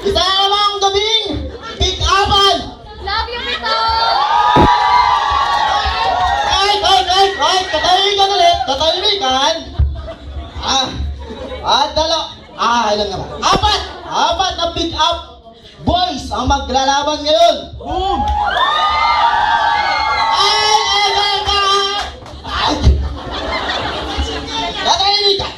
Isa namang gabing pick-upan! Love you, Mito! Katahimikan ulit! Katahimikan! Ilan nga ba? Apat na pick-up boys ang maglalaban ngayon! Boom! Katahimikan!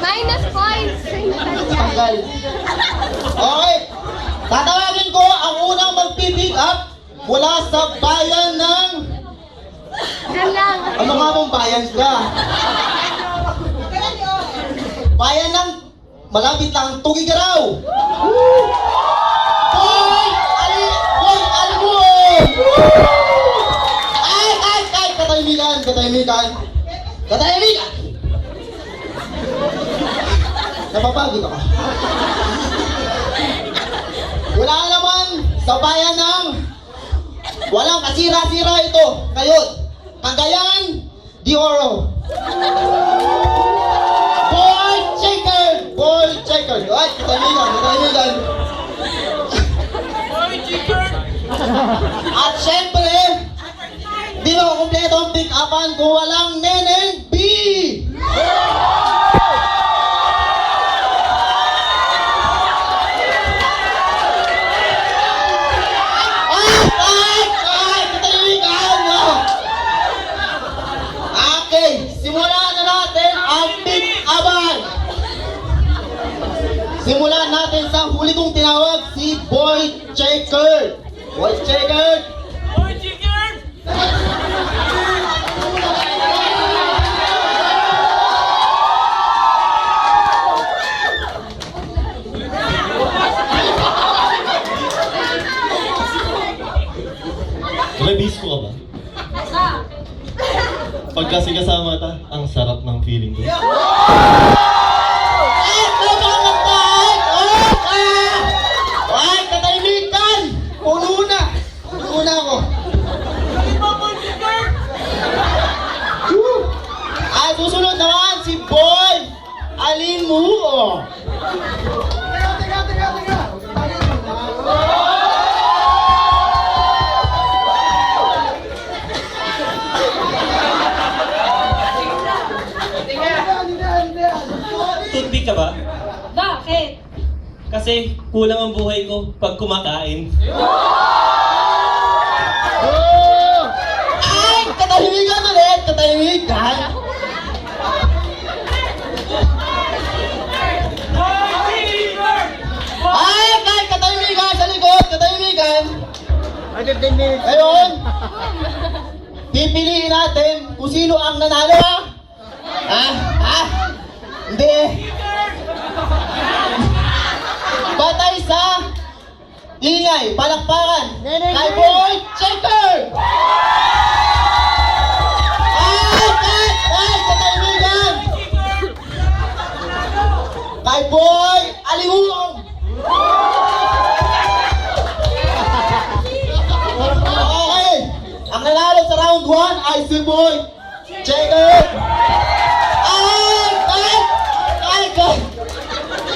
Minus points! Tanggal. Okay. Tatawagin ko ang unang magpipick up mula sa bayan ng... Yan lang. Ano nga mong bayan ka? Bayan ng... Malapit lang, Tugigaraw! Boy! Alibuon! Katahimikan! Napapagod ako. Wala naman sa bayan ng walang kasira-sira ito. Kayo, Cagayan de Oro. Boy Checker. Ay, katahimikan. At syempre, di ba kumpleto ang pick-upan kung walang Neneng B. Simulan na natin ang pick-upan. Simulan natin sa huli kong tinawag si Boy Checker. Nabis ko ka ba? Pagka kasama ta, ang sarap ng feeling ko. Ay, katahimikan! Puno na ako. Ay, susunod naman si Boy Alimuo. Toothpick ka ba? Bakit? Kasi kulang ang buhay ko pag kumakain. Ay, katahimikan ulit! Ay, katahimikan sa likod! Ngayon, pipiliin natin kung sino ang nanalo. Hindi. Batay sa ingay, palakpakan kay Boy Checker! Katahimikan! Kay Boy Alimuong! Okay, ang nanalo sa round 1 ay si Boy Checker!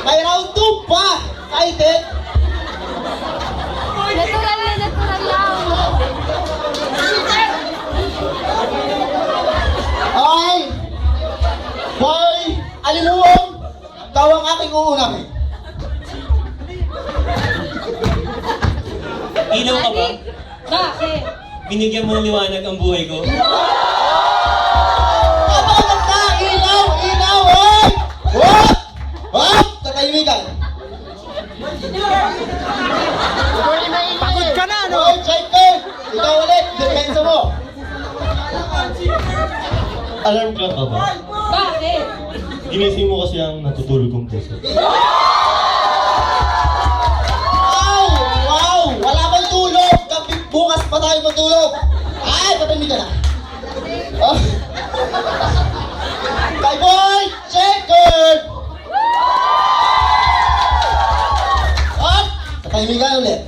May round 2 pa! Excited? Natural lang. Okay! Boy Alimuong, ikaw ang aking uunahin. Ilaw ka ba? Bakit? Binigyan mo ng liwanag ang buhay ko. Ilaw! Katahimikan! Pagod ka na, no? Boy Checker! Ikaw ulit, depensa mo! Alarm clock ka ba? Bakit? Ginising mo kasi ang natutulog kong puso. Wow! Wala bang tulog? Bukas pa tayo matulog! Ay, katahimikan na! Kay Boy Checker! Katahimikan ulit.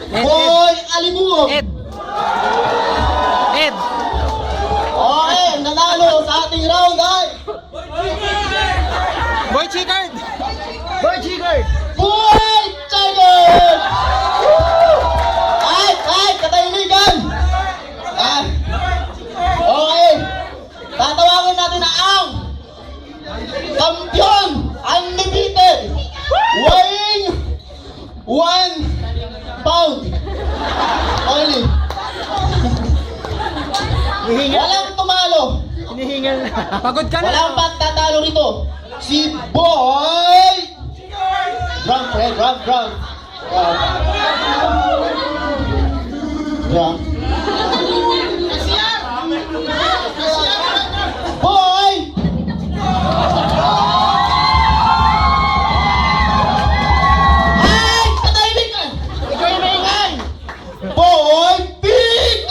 Boy Alimuong! Ed! Okay, ang nanalo sa ating round ay... Boy Chica! Hinihingal. Walang tumalo. Hinihingal na. Pagod ka na. Walang pagtatalo rito. Si Boy! Drum, pre, drum. Drum. Boy! Ay! Katahimik ka! Ikaw yung maingay! Boy! Pick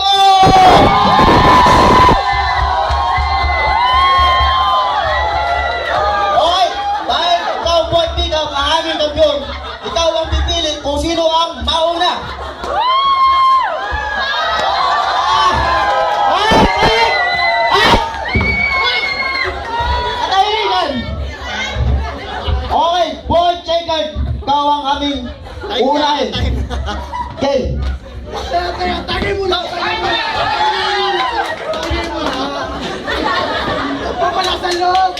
Oy! Dahil ikaw, Boy Pick Up, ang aming kampiyon, ikaw ang pipili kung sino ang mauna. Katahimikan! Okay, Boy Checker, ikaw ang aming unahin. Okay. Tagay mo lang. Papalasan loob.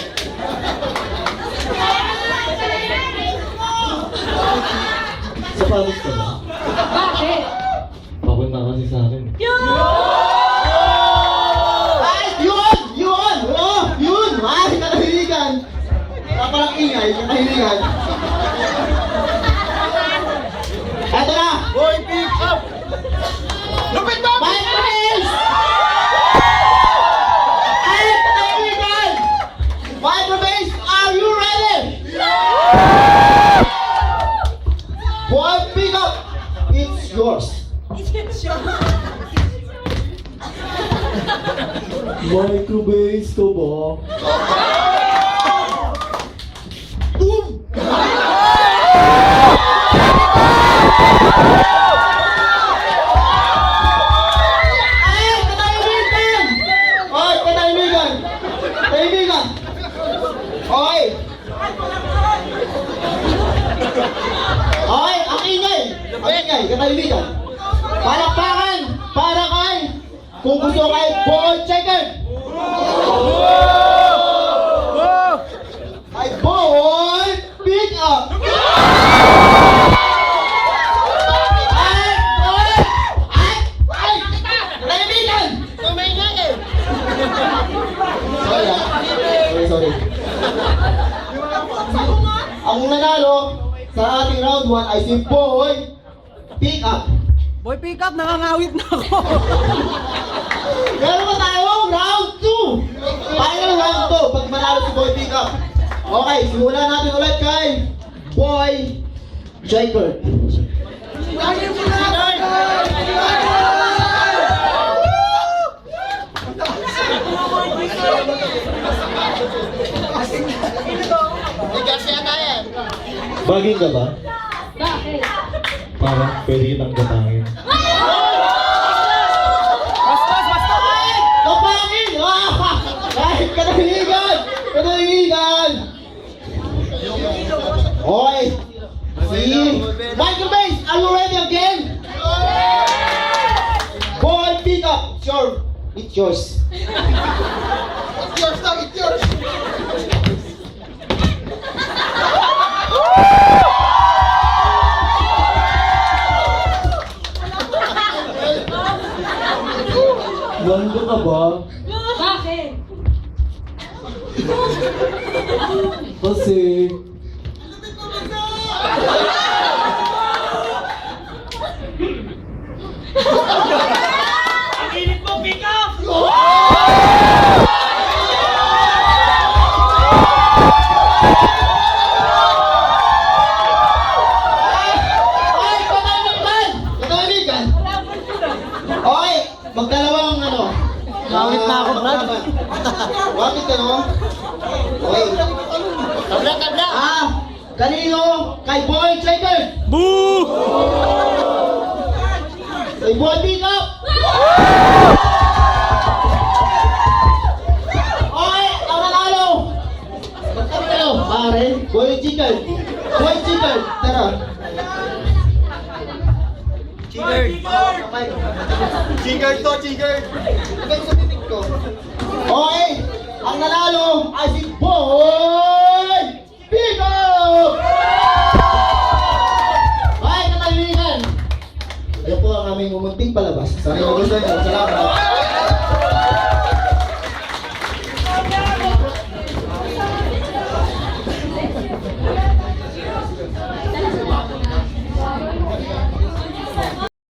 Sa paris ka ba? Bakit? Papunta kasi sa akin. Ay, yun! Oh, yun! Ay, katahimikan! Wala palang ingay, katahimikan. Eto na! Boy, pick up. Lupit mo. Mike Ruiz! Ay, katahimikan! Mike Ruiz, are you ready? Boy, pick up! It's yours. Microbase ko ba? Boom! Ay, katahimikan! Oy, katahimikan! Katahimikan! Oy! Oy, ang ingay! Ang ingay, katahimikan! Palakpakan! Para kay... Kung gusto kay Boy Checker! Ay, Boy Pick Up! Ay! Katahimikan! Sorry. Ang nanalo sa ating round 1 ay si Boy Pick Up. Boy, pick up. Nangangawit na ako. Meron pa tayong round 2. Final round 2 pag manalo si Boy Pick Up. Okay, simulan natin ulit kay Boy Jacob. Bagay ka ba? Bakit? Parang pwede kitang gatangin. Bastos. Kapangin! Kahit katahimikan! Katahimikan! Okay. Si Michael Bass, are you ready again? Boy Pick Up. It's yours. It's yours. Ganda ka ba? Bakit? Kasi... Ay, katahimikan! Katahimikan! Okay, magdalawang ano. Ngawit na ako, Brad. Wakit ka, no? Okay. Tabla. Kanino? Kay Boy Checker! Boo! Kay Boy Pick Up! Okay, ang nanalo! Magkami kayo, pare. Boy Checker! Boy Checker! Tara! Chigger to, chigger. Ibig sa bibig ko. Okay, ang nanalo ay si Boy Pick Up! Okay, katahimikan! Ito po ang aming umunting palabas. Sana nagustuhan niyo. Salamat!